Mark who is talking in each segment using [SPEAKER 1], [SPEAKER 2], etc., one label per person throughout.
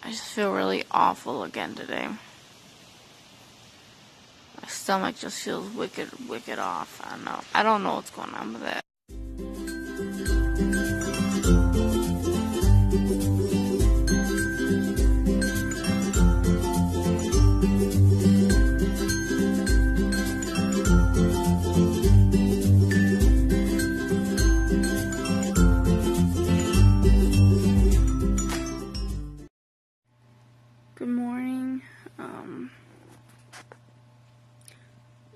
[SPEAKER 1] I just feel really awful again today. My stomach just feels wicked off. I don't know what's going on with it. Good morning.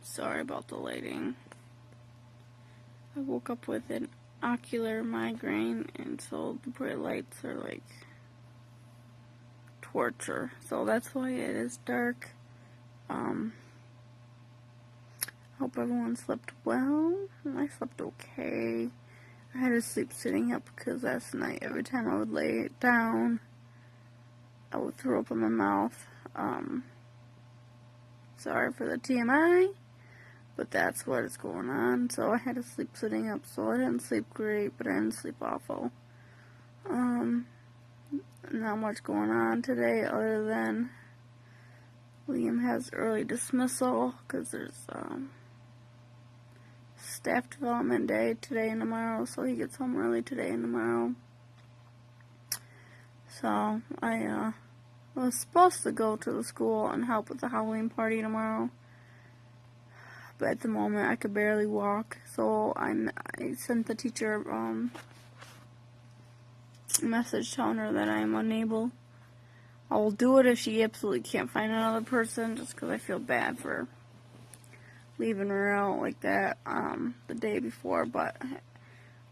[SPEAKER 1] Sorry about the lighting. I woke up with an ocular migraine, and so the bright lights are like torture. So that's why it is dark. Hope everyone slept well. I slept okay. I had to sleep sitting up because last night every time I would lay down, I would throw up in my mouth. Sorry for the TMI, but that's what is going on. So I had to sleep sitting up, so I didn't sleep great, but I didn't sleep awful. Not much going on today other than Liam has early dismissal because there's staff development day today and tomorrow, so he gets home early today and tomorrow. So I was supposed to go to the school and help with the Halloween party tomorrow, but at the moment I could barely walk, so I sent the teacher a message telling her that I am unable. I will do it if she absolutely can't find another person, just because I feel bad for leaving her out like that the day before, but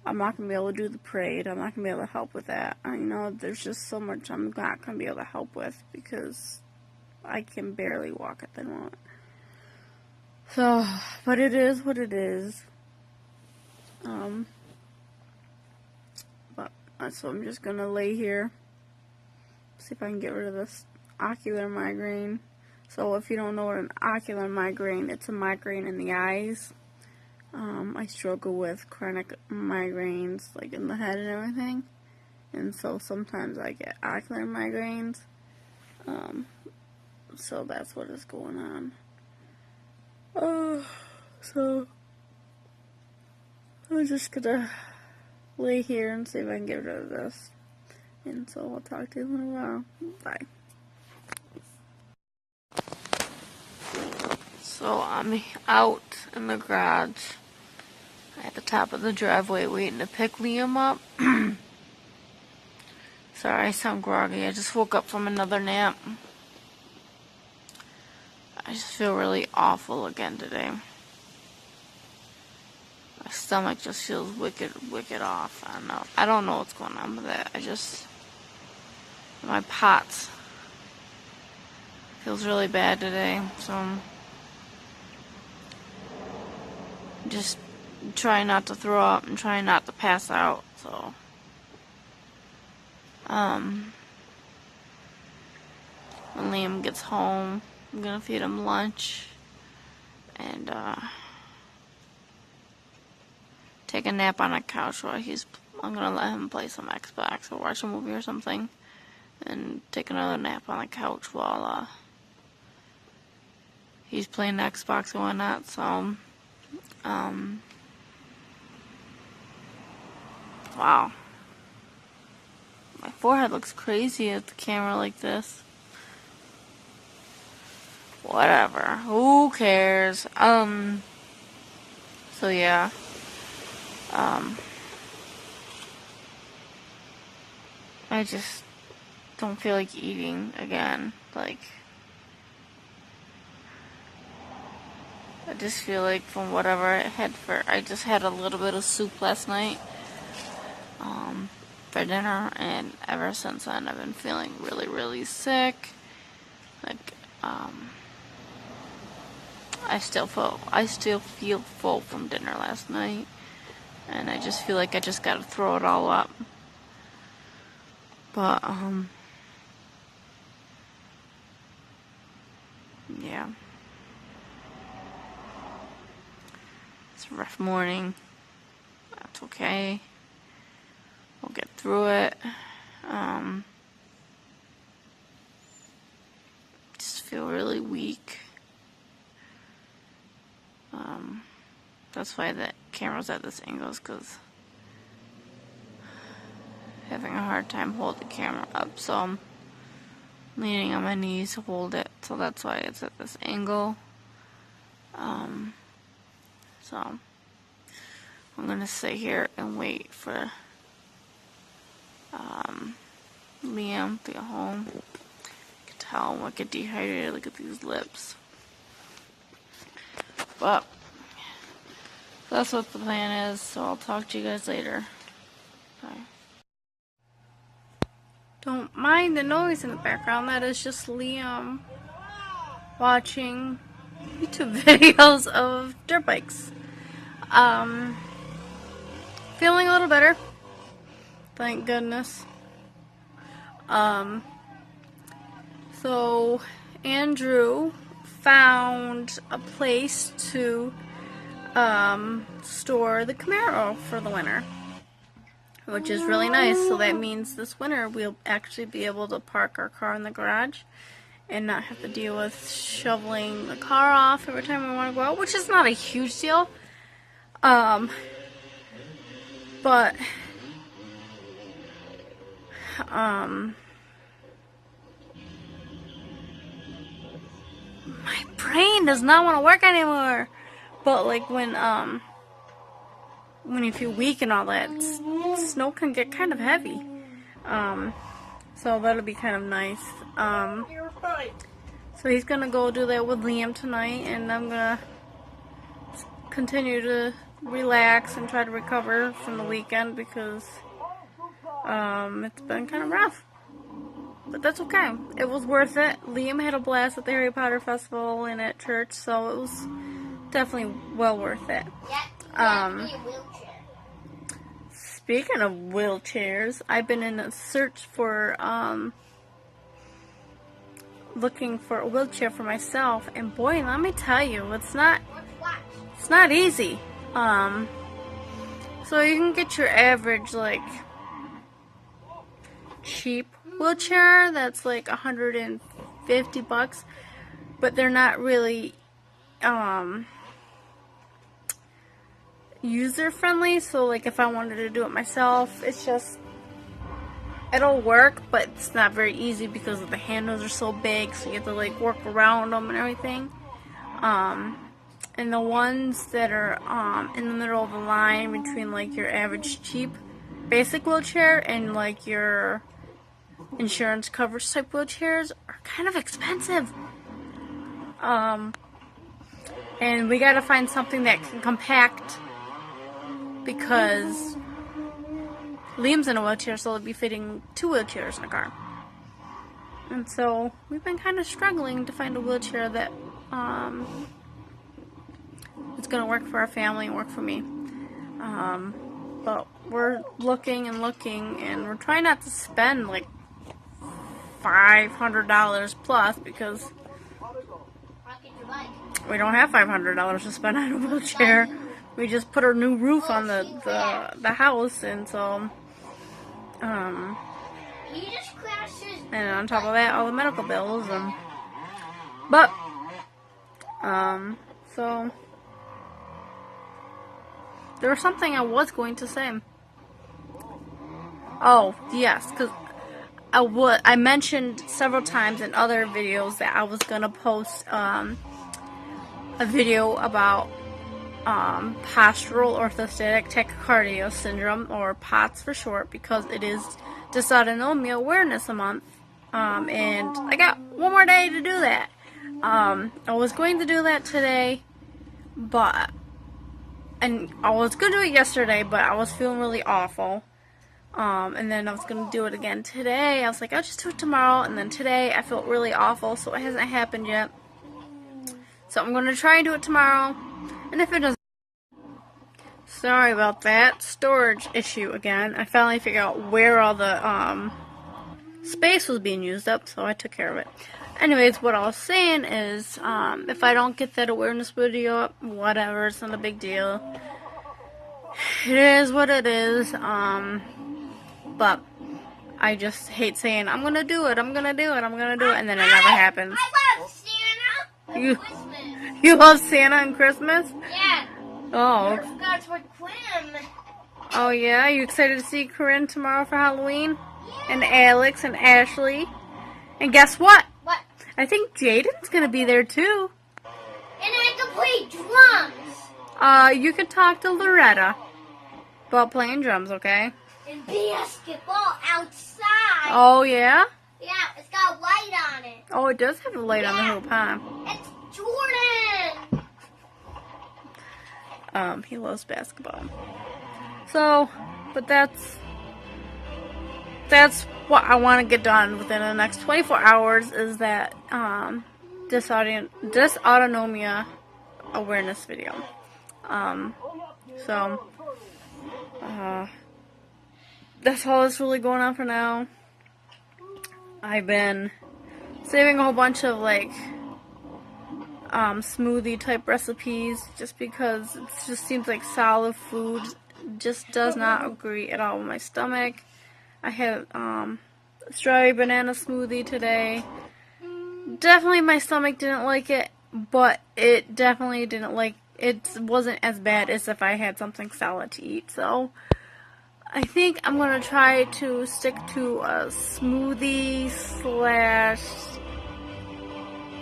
[SPEAKER 1] I'm not going to be able to do the parade. I'm not going to be able to help with that. I know there's just so much I'm not going to be able to help with because I can barely walk at the moment. So, but it is what it is. So I'm just going to lay here, see if I can get rid of this ocular migraine. So if you don't know what an ocular migraine, it's a migraine in the eyes. I struggle with chronic migraines, like in the head and everything. And so sometimes I get ocular migraines. So that's what is going on. So I'm just gonna lay here and see if I can get rid of this. And so I'll talk to you in a little while. Bye. So I'm out in the garage at the top of the driveway waiting to pick Liam up. Sorry, I sound groggy. I just woke up from another nap. I just feel really awful again today. My stomach just feels wicked off. I don't know what's going on with it. My POTS feels really bad today, so I'm just trying not to throw up and trying not to pass out. So when Liam gets home, I'm gonna feed him lunch and take a nap on a couch while I'm gonna let him play some Xbox or watch a movie or something, and take another nap on the couch while he's playing Xbox and whatnot. So wow, my forehead looks crazy at the camera like this. Whatever, who cares? So yeah, I just don't feel like eating again. Like, I just feel like from whatever I just had a little bit of soup last night, for dinner, and ever since then I've been feeling really sick. Like, I still feel full from dinner last night, and I just feel like I just gotta throw it all up. But, yeah. It's a rough morning. That's okay. We'll get through it. feel really weak. That's why the camera's at this angle, is because having a hard time holding the camera up, so I'm leaning on my knees to hold it, so that's why it's at this angle. So I'm gonna sit here and wait for Liam to get home. You can tell I'm get dehydrated. Look at these lips. But that's what the plan is, so I'll talk to you guys later. Bye. Don't mind the noise in the background. That is just Liam watching YouTube videos of dirt bikes. Feeling a little better. Thank goodness. So Andrew found a place to store the Camaro for the winter, which is really nice. So that means this winter we'll actually be able to park our car in the garage and not have to deal with shoveling the car off every time we want to go out, which is not a huge deal. But my brain does not want to work anymore. But like when you feel weak and all that, snow can get kind of heavy. So that'll be kind of nice. So he's gonna go do that with Liam tonight, and I'm gonna continue to relax and try to recover from the weekend because it's been kind of rough. But that's okay. It was worth it. Liam had a blast at the Harry Potter Festival and at church, so it was definitely well worth it. Speaking of wheelchairs, I've been in a search for looking for a wheelchair for myself, and boy, let me tell you, it's not easy. So you can get your average like cheap wheelchair that's like $150, but they're not really user friendly. So like if I wanted to do it myself, it'll work, but it's not very easy because the handles are so big, so you have to like work around them and everything. And the ones that are in the middle of the line between like your average cheap basic wheelchair and like your insurance coverage type wheelchairs are kind of expensive. And we gotta find something that can compact, because Liam's in a wheelchair, so it'll be fitting 2 wheelchairs in a car. And so we've been kind of struggling to find a wheelchair that is going to work for our family and work for me. But we're looking and looking, and we're trying not to spend like $500 plus, because we don't have $500 to spend on a wheelchair. We just put a new roof on the house, and so and on top of that, all the medical bills, and so there was something I was going to say. Oh yes, because I mentioned several times in other videos that I was gonna post a video about postural orthostatic tachycardia syndrome, or POTS for short, because it is Dysautonomia Awareness Month, and I got one more day to do that. I was going to do that today, and I was going to do it yesterday, but I was feeling really awful, and then I was going to do it again today. I was like, I'll just do it tomorrow, and then today I felt really awful, so it hasn't happened yet. So I'm going to try and do it tomorrow. And if it doesn't, sorry about that, storage issue again. I finally figured out where all the space was being used up, so I took care of it. Anyways, what I was saying is, if I don't get that awareness video up, whatever, it's not a big deal. It is what it is. But I just hate saying, I'm gonna do it, and then it never happens. You
[SPEAKER 2] Christmas.
[SPEAKER 1] you love Santa and Christmas?
[SPEAKER 2] Yeah.
[SPEAKER 1] Oh.
[SPEAKER 2] I forgot to quit him.
[SPEAKER 1] Oh yeah? You excited to see Corinne tomorrow for Halloween? And Alex and Ashley. And guess what?
[SPEAKER 2] What?
[SPEAKER 1] I think Jaden's gonna be there too.
[SPEAKER 2] And I can play drums.
[SPEAKER 1] You could talk to Loretta about playing drums, okay?
[SPEAKER 2] And basketball outside.
[SPEAKER 1] Oh yeah?
[SPEAKER 2] Yeah, it's got light on it.
[SPEAKER 1] Oh, it does have a light on the hoop, huh?
[SPEAKER 2] It's Jordan.
[SPEAKER 1] He loves basketball. So, but that's what I want to get done within the next 24 hours is that dysautonomia awareness video. So that's all that's really going on for now. I've been saving a whole bunch of like smoothie type recipes just because it just seems like solid food just does not agree at all with my stomach. I had strawberry banana smoothie today. Definitely my stomach didn't like it, but it definitely didn't like it wasn't as bad as if I had something solid to eat. So I think I'm gonna try to stick to a smoothie slash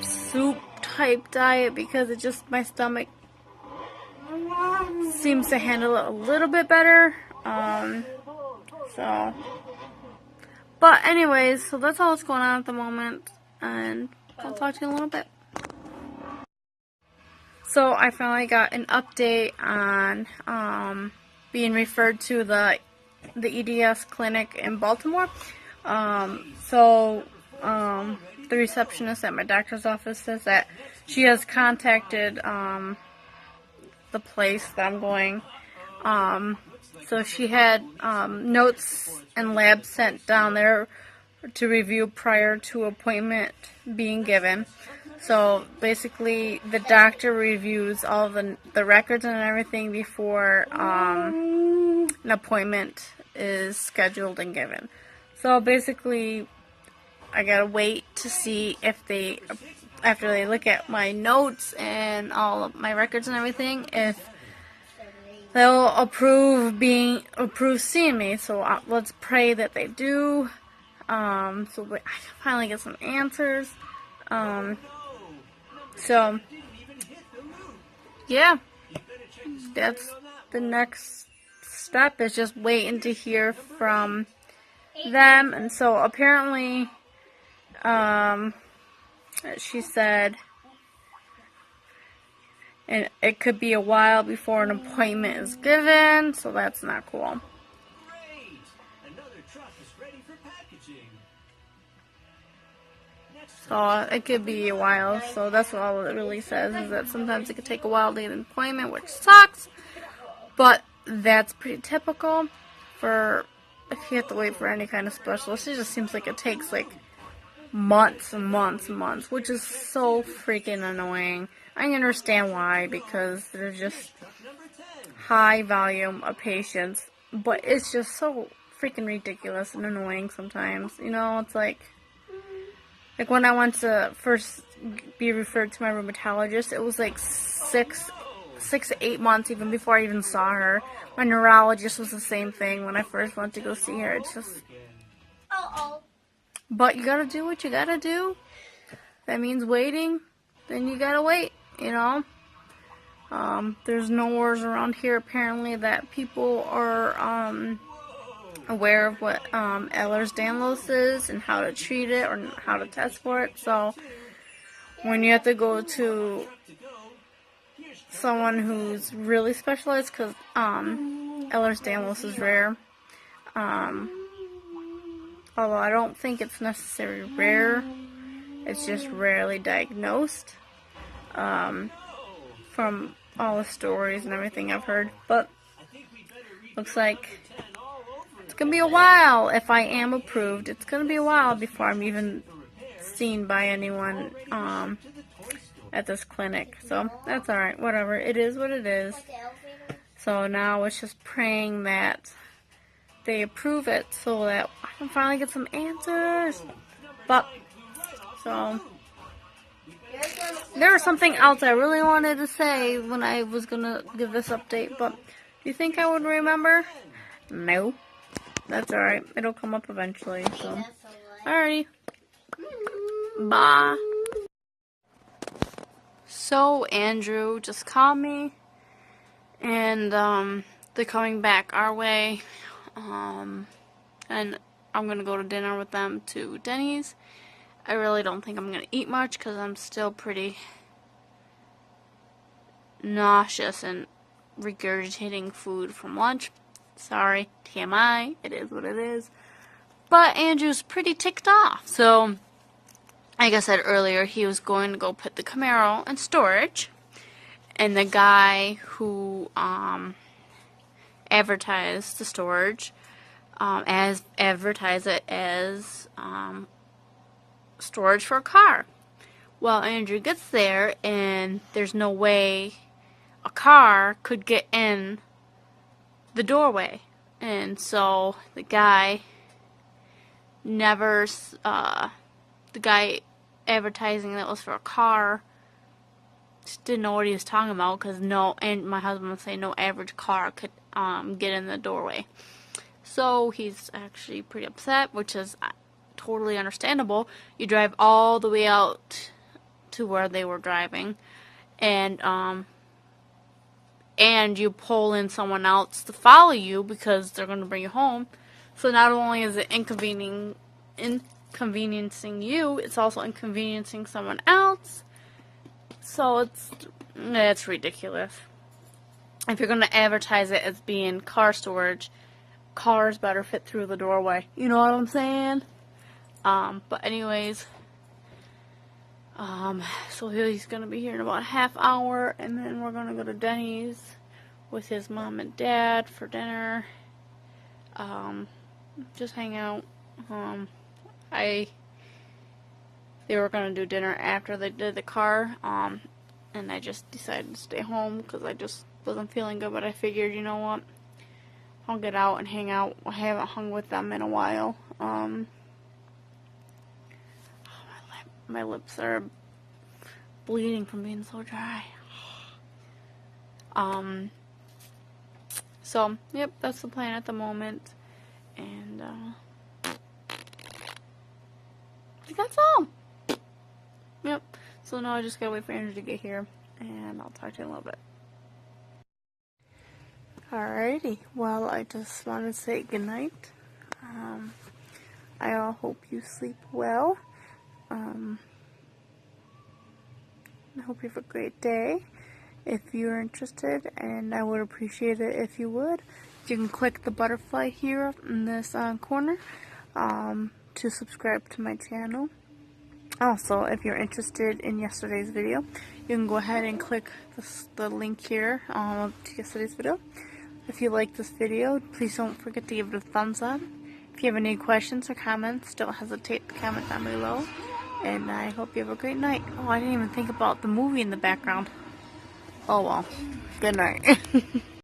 [SPEAKER 1] soup type diet because it just my stomach seems to handle it a little bit better. But anyways, so that's all that's going on at the moment, and I'll talk to you in a little bit. So I finally got an update on being referred to the EDS clinic in Baltimore. The receptionist at my doctor's office says that she has contacted the place that I'm going. So she had notes and labs sent down there to review prior to appointment being given. So basically, the doctor reviews all the records and everything before an appointment is scheduled and given. So basically, I gotta wait to see if after they look at my notes and all of my records and everything, if they'll approve seeing me. So let's pray that they do. So I can finally get some answers. So yeah, that's the next step is just waiting to hear from them. And so apparently, she said, and it could be a while before an appointment is given, so that's not cool.
[SPEAKER 3] Great! Another truck is ready for packaging.
[SPEAKER 1] So it could be a while, so that's all it really says, is that sometimes it could take a while to get an appointment, which sucks, but that's pretty typical for if you have to wait for any kind of specialist. It just seems like it takes like months and months and months, which is so freaking annoying. I understand why, because there's just high volume of patients, but it's just so freaking ridiculous and annoying sometimes. You know, it's like when I went to first be referred to my rheumatologist, it was like six to 8 months even before I even saw her. My neurologist was the same thing when I first went to go see her. It's just, but you gotta do what you gotta do. That means waiting, then you gotta wait, you know. There's no wars around here apparently that people are aware of what Ehlers-Danlos is and how to treat it or how to test for it. So when you have to go to someone who's really specialized, because Ehlers-Danlos is rare, although I don't think it's necessarily rare, it's just rarely diagnosed, from all the stories and everything I've heard. But looks like it's gonna be a while if I am approved. It's gonna be a while before I'm even seen by anyone at this clinic. So that's alright, whatever. It is what it is. So now it's just praying that they approve it so that I can finally get some answers. But so there was something else I really wanted to say when I was gonna give this update, but do you think I would remember? No. That's alright. It'll come up eventually, so. Alrighty. Bye. So, Andrew just called me, and, they're coming back our way, and I'm gonna go to dinner with them to Denny's. I really don't think I'm gonna eat much, because I'm still pretty nauseous and regurgitating food from lunch. Sorry, TMI, it is what it is. But Andrew's pretty ticked off, so like I said earlier, he was going to go put the Camaro in storage, and the guy who advertised the storage advertised it as storage for a car. Well, Andrew gets there, and there's no way a car could get in the doorway, and so the guy advertising that was for a car just didn't know what he was talking about, because and my husband would say no average car could get in the doorway. So he's actually pretty upset, which is totally understandable. You drive all the way out to where they were driving, and you pull in someone else to follow you because they're going to bring you home. So not only is it inconveniencing you, it's also inconveniencing someone else. So it's ridiculous. If you're going to advertise it as being car storage, cars better fit through the doorway. You know what I'm saying? But anyways, so he's going to be here in about a half hour, and then we're going to go to Denny's with his mom and dad for dinner. Just hang out. They were going to do dinner after they did the car, and I just decided to stay home because I just wasn't feeling good, but I figured, you know what, I'll get out and hang out. I haven't hung with them in a while. My lips are bleeding from being so dry. So, yep, that's the plan at the moment. And, I think that's all. Yep. So now I just gotta wait for Andrew to get here, and I'll talk to you in a little bit. Alrighty. Well, I just want to say goodnight. I hope you sleep well. I hope you have a great day. If you're interested, and I would appreciate it if you would, you can click the butterfly here in this corner to subscribe to my channel. Also, if you're interested in yesterday's video, you can go ahead and click the link here to yesterday's video. If you like this video, please don't forget to give it a thumbs up. If you have any questions or comments, don't hesitate to comment down below. And I hope you have a great night. Oh, I didn't even think about the movie in the background. Oh well. Good night.